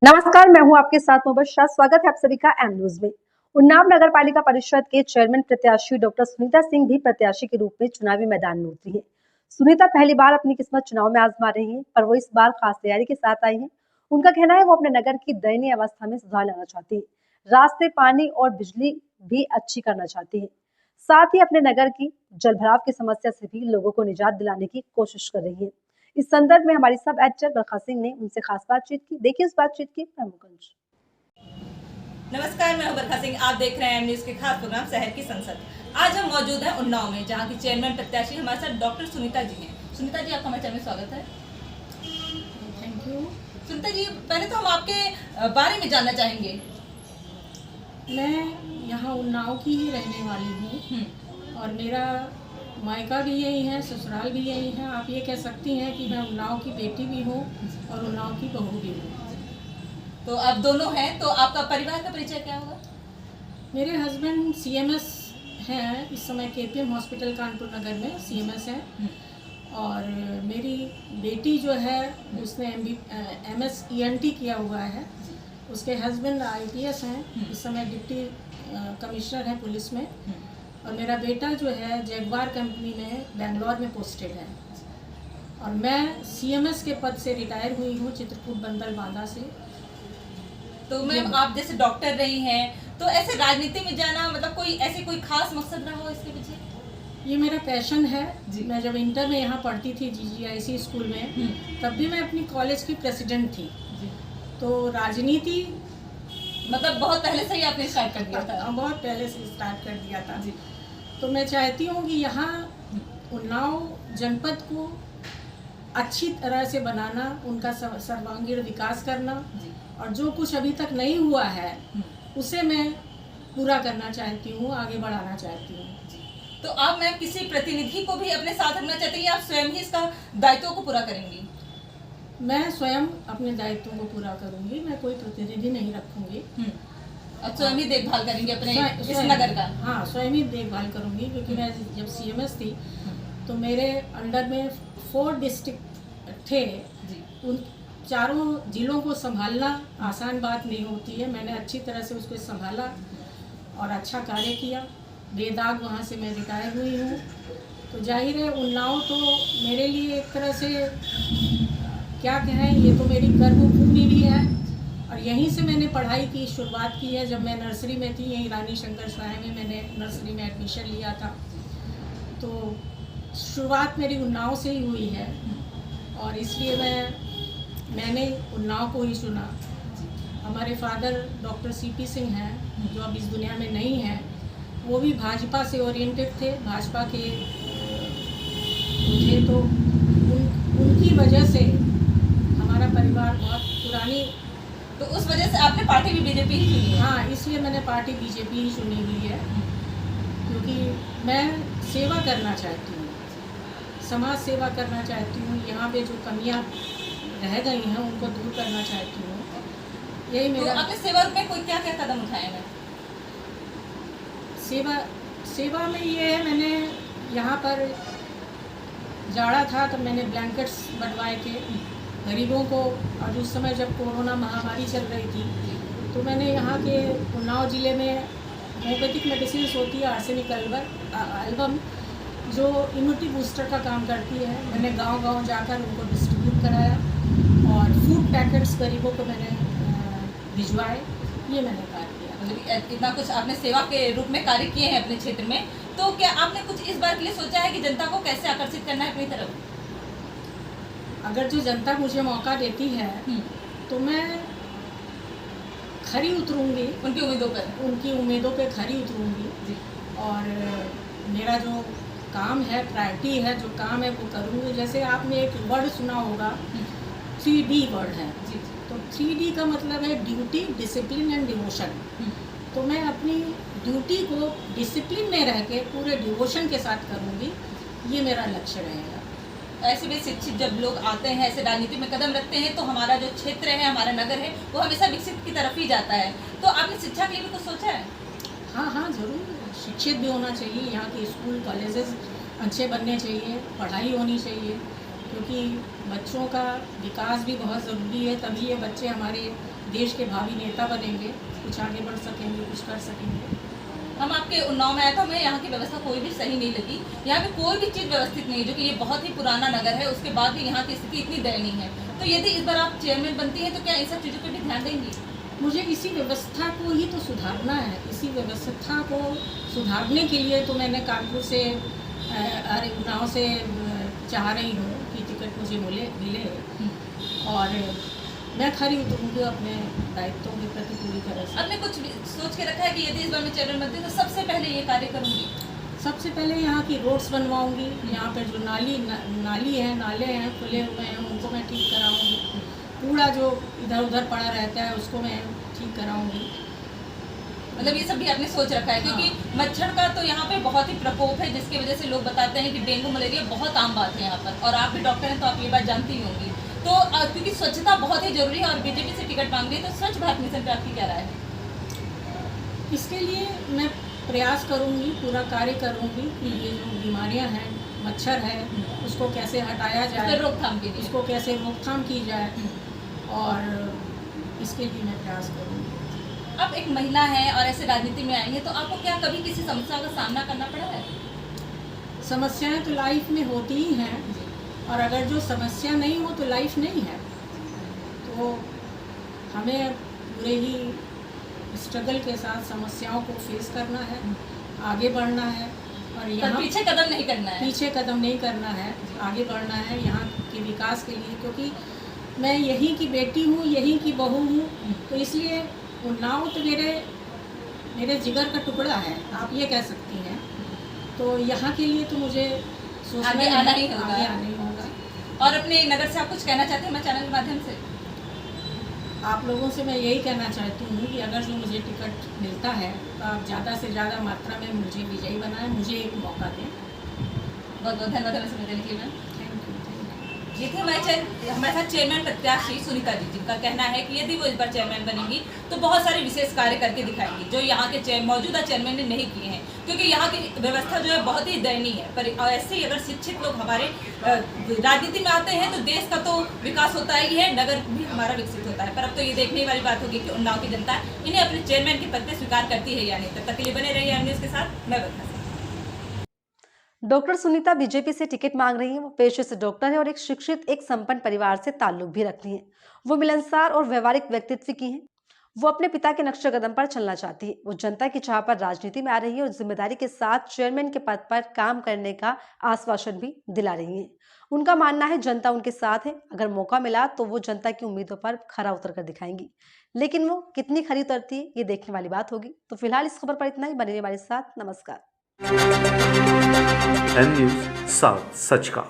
नमस्कार, मैं हूं आपके साथ मुबश्शर। स्वागत है आप सभी का एम न्यूज में। उन्नाव नगर पालिका परिषद के चेयरमैन प्रत्याशी डॉक्टर सुनीता सिंह भी प्रत्याशी के रूप में चुनावी मैदान में उतरी है। सुनीता पहली बार अपनी किस्मत चुनाव में आजमा रही हैं, पर वो इस बार खास तैयारी के साथ आई हैं। उनका कहना है वो अपने नगर की दयनीय अवस्था में सुधार लाना चाहती है। रास्ते, पानी और बिजली भी अच्छी करना चाहती है। साथ ही अपने नगर की जलभराव की समस्या से भी लोगों को निजात दिलाने की कोशिश कर रही है। इस संदर्भ में हमारी सब एडिटर बरखा सिंह ने उनसे खास बातचीत की। देखिए इस बातचीत की प्रमुख अंश। नमस्कार, मैं हूं बरखा सिंह। आप देख रहे हैं एम न्यूज के खास प्रोग्राम शहर की संसद। आज हम मौजूद हैं उन्नाव में, जहां की चेयरमैन प्रत्याशी हमारे साथ डॉक्टर सुनीता जी हैं। सुनीता जी, आपका हमारे चैनल में स्वागत है। Thank you. सुनीता जी, पहले तो हम आपके बारे में जानना चाहेंगे। मैं यहाँ उन्नाव की ही रहने वाली हूँ और मेरा मायका भी यही है, ससुराल भी यही है। आप ये कह सकती हैं कि मैं उन्नाव की बेटी भी हूँ और उन्नाव की बहू भी हूँ। तो आप दोनों हैं, तो आपका परिवार का परिचय क्या होगा? मेरे हस्बैंड सीएमएस हैं, इस समय केपीएम हॉस्पिटल कानपुर नगर में सीएमएस हैं। और मेरी बेटी जो है उसने एमएस ईएनटी किया हुआ है। उसके हस्बैंड आईपीएस हैं, इस समय डिप्टी कमिश्नर हैं पुलिस में। और मेरा बेटा जो है जैगवार कंपनी में बेंगलोर में पोस्टेड है। और मैं सीएमएस के पद से रिटायर हुई हूँ चित्रकूट बंदल बांधा से। तो मैम, आप जैसे डॉक्टर रही हैं, तो ऐसे राजनीति में जाना मतलब कोई खास मकसद रहा हो इसके पीछे? ये मेरा पैशन है। जी। मैं जब इंटर में यहाँ पढ़ती थी जीजीआईसी स्कूल में, तब भी मैं अपनी कॉलेज की प्रेसिडेंट थी। जी। तो राजनीति मतलब बहुत पहले से ही आपने स्टार्ट कर दिया था? बहुत पहले से स्टार्ट कर दिया था। जी। तो मैं चाहती हूँ कि यहाँ उन्नाव जनपद को अच्छी तरह से बनाना, उनका सर्वांगीण विकास करना। जी। और जो कुछ अभी तक नहीं हुआ है उसे मैं पूरा करना चाहती हूँ, आगे बढ़ाना चाहती हूँ। तो आप मैम किसी प्रतिनिधि को भी अपने साथ रखना चाहती हैं या आप स्वयं ही इसका दायित्व को पूरा करेंगी? मैं स्वयं अपने दायित्वों को पूरा करूँगी, मैं कोई प्रतिनिधि नहीं रखूँगी। और स्वयं ही देखभाल करेंगे अपने इस नगर का? हाँ, स्वयं ही देखभाल करूँगी, क्योंकि मैं जब सीएमएस थी तो मेरे अंडर में 4 डिस्ट्रिक्ट थे। उन चारों जिलों को संभालना आसान बात नहीं होती है। मैंने अच्छी तरह से उसको संभाला और अच्छा कार्य किया। बेदाग वहाँ से मैं रिटायर हुई हूँ। तो जाहिर है उन्नाव तो मेरे लिए एक तरह से क्या कहें, ये तो मेरी कर्मभूमि भी है। और यहीं से मैंने पढ़ाई की शुरुआत की है। जब मैं नर्सरी में थी, यहीं रानी शंकर सराय में मैंने नर्सरी में एडमिशन लिया था। तो शुरुआत मेरी उन्नाव से ही हुई है और इसलिए मैंने उन्नाव को ही चुना। हमारे फादर डॉक्टर सीपी सिंह हैं, जो अब इस दुनिया में नहीं हैं। वो भी भाजपा से ओरिएंटेड थे, भाजपा के थे। तो उनकी वजह से हमारा परिवार बहुत पुरानी। तो उस वजह से आपने पार्टी भी बीजेपी ही चुनी है? हाँ, इसलिए मैंने पार्टी बीजेपी ही चुनी हुई है, क्योंकि मैं सेवा करना चाहती हूँ, समाज सेवा करना चाहती हूँ। यहाँ पे जो कमियाँ रह गई हैं उनको दूर करना चाहती हूँ। यही मेरा। तो आपने सेवा रूप में क्या क्या कदम उठाए हैं? सेवा में ये है, मैंने यहाँ पर जाड़ा था तो मैंने ब्लैंकेट्स बंटवाए थे गरीबों को। और उस समय जब कोरोना महामारी चल रही थी तो मैंने यहाँ के उन्नाव ज़िले में होम्योपैथिक मेडिसिन होती है, आर्सेनिक एल्बम, जो इम्यूनिटी बूस्टर का काम करती है। मैंने गांव-गांव जाकर उनको डिस्ट्रीब्यूट कराया और फूड पैकेट्स गरीबों को मैंने भिजवाए। ये मैंने कार्य किया। इतना कुछ आपने सेवा के रूप में कार्य किए हैं अपने क्षेत्र में, तो क्या आपने कुछ इस बार के लिए सोचा है कि जनता को कैसे आकर्षित करना है अपनी तरफ? अगर जो जनता मुझे मौका देती है तो मैं खरी उतरूँगी, उनकी उम्मीदों पे खरी उतरूँगी। और मेरा जो काम है, प्रायोरिटी है, जो काम है वो करूँगी। जैसे आपने एक वर्ड सुना होगा, 3D वर्ड है। तो 3D का मतलब है ड्यूटी, डिसिप्लिन एंड डिवोशन। तो मैं अपनी ड्यूटी को डिसिप्लिन में रह के पूरे डिवोशन के साथ करूँगी, ये मेरा लक्ष्य रहेगा। ऐसे भी शिक्षित जब लोग आते हैं, ऐसे राजनीति में कदम रखते हैं, तो हमारा जो क्षेत्र है, हमारा नगर है, वो हमेशा विकसित की तरफ ही जाता है। तो आपने शिक्षा के लिए भी कुछ सोचा है? हाँ, ज़रूर। शिक्षित भी होना चाहिए, यहाँ के स्कूल कॉलेजेस अच्छे बनने चाहिए, पढ़ाई होनी चाहिए। क्योंकि बच्चों का विकास भी बहुत ज़रूरी है, तभी ये बच्चे हमारे देश के भावी नेता बनेंगे, कुछ आगे बढ़ सकेंगे, कुछ कर सकेंगे। हम आपके उन्नाव में आए तो हमें यहाँ की व्यवस्था कोई भी सही नहीं लगी। यहाँ पे कोई भी चीज़ व्यवस्थित नहीं है, जो कि ये बहुत ही पुराना नगर है, उसके बाद भी यहाँ की स्थिति इतनी दयनीय है। तो यदि इस बार आप चेयरमैन बनती हैं तो क्या इन सब चीज़ों पर भी ध्यान देंगी? मुझे इसी व्यवस्था को ही तो सुधारना है। इसी व्यवस्था को सुधारने के लिए तो मैंने कानपुर से अरे उन्नाव से चाह रही हूँ कि टिकट मुझे मिले और मैं खरी उतरूँगी अपने दायित्वों के प्रति पूरी तरह से। आपने कुछ भी सोच के रखा है कि यदि इस बार मैं चेयरमैन बनती हूँ तो सबसे पहले ये कार्य करूँगी? सबसे पहले यहाँ की रोड्स बनवाऊँगी, यहाँ पर जो नाली है, नाले हैं खुले हुए हैं, उनको मैं ठीक कराऊँगी। कूड़ा जो इधर उधर पड़ा रहता है उसको मैं ठीक कराऊँगी। मतलब ये सब भी आपने सोच रखा है, क्योंकि मच्छर का तो यहाँ पे बहुत ही प्रकोप है, जिसकी वजह से लोग बताते हैं कि डेंगू मलेरिया बहुत आम बात है यहाँ पर, और आप भी डॉक्टर हैं तो आप ये बात जानती ही होंगी। तो क्योंकि स्वच्छता बहुत ही जरूरी है और बीजेपी से टिकट मांग रही है, तो स्वच्छ भारत मिशन पर आपकी क्या राय है? इसके लिए मैं प्रयास करूँगी, पूरा कार्य करूँगी कि ये जो बीमारियाँ हैं, मच्छर है, उसको कैसे हटाया जाए, फिर रोकथाम के लिए इसको कैसे रोकथाम की जाए, और इसके लिए मैं प्रयास करूँगी। आप एक महिला हैं और ऐसे राजनीति में आई हैं, तो आपको क्या कभी किसी समस्या का सामना करना पड़ा है? समस्याएं तो लाइफ में होती ही हैं, और अगर जो समस्या नहीं हो तो लाइफ नहीं है। तो हमें पूरे ही स्ट्रगल के साथ समस्याओं को फेस करना है, आगे बढ़ना है, और यहाँ पीछे कदम नहीं करना है। पीछे कदम नहीं करना है, आगे बढ़ना है यहाँ के विकास के लिए, क्योंकि मैं यहीं की बेटी हूँ, यहीं की बहू हूँ, तो इसलिए उन्नाव तो मेरे जिगर का टुकड़ा है, आप ये कह सकती हैं। तो यहाँ के लिए तो मुझे सोचना आगे आना ही होगा। आगे आना ही होगा। और अपने नगर से आप कुछ कहना चाहते हैं हमारे चैनल के माध्यम से? आप लोगों से मैं यही कहना चाहती हूँ कि अगर जो मुझे टिकट मिलता है तो आप ज़्यादा से ज़्यादा मात्रा में मुझे विजयी बनाएं, मुझे एक मौका दें। बहुत बहुत धन्यवाद हमें समय देने के लिए मैम। Thank you. ये थे हमारे साथ चेयरमैन प्रत्याशी सुनीता जी, जिनका कहना है कि यदि वो इस बार चेयरमैन बनेंगी तो बहुत सारे विशेष कार्य करके दिखाएंगी, जो यहाँ के मौजूदा चेयरमैन ने नहीं किए हैं, क्योंकि यहाँ की व्यवस्था जो है बहुत ही दयनीय है। पर ऐसे ही अगर शिक्षित लोग हमारे राजनीति में आते हैं तो देश का तो विकास होता ही है, नगर भी हमारा विकसित होता है। पर अब तो ये देखने वाली बात होगी कि उन्नाव की जनता इन्हें अपने चेयरमैन के पद पे स्वीकार करती है या नहीं। तब तक के लिए बने रहिए एम न्यूज़ के साथ, मैं बता। डॉक्टर सुनीता बीजेपी से टिकट मांग रही हैं। वो पेशे से डॉक्टर है और एक शिक्षित, एक संपन्न परिवार से ताल्लुक भी रखती हैं। वो मिलनसार और व्यवहारिक व्यक्तित्व की हैं। वो अपने पिता के नक्शे कदम पर चलना चाहती है। वो जनता की चाह पर राजनीति में आ रही है और जिम्मेदारी के साथ चेयरमैन के पद पर काम करने का आश्वासन भी दिला रही है। उनका मानना है जनता उनके साथ है, अगर मौका मिला तो वो जनता की उम्मीदों पर खरा उतर कर दिखाएंगी। लेकिन वो कितनी खरी उतरती है ये देखने वाली बात होगी। तो फिलहाल इस खबर पर इतना ही। बने रहिए हमारे साथ। नमस्कार। एम न्यूज़ साउथ सच का।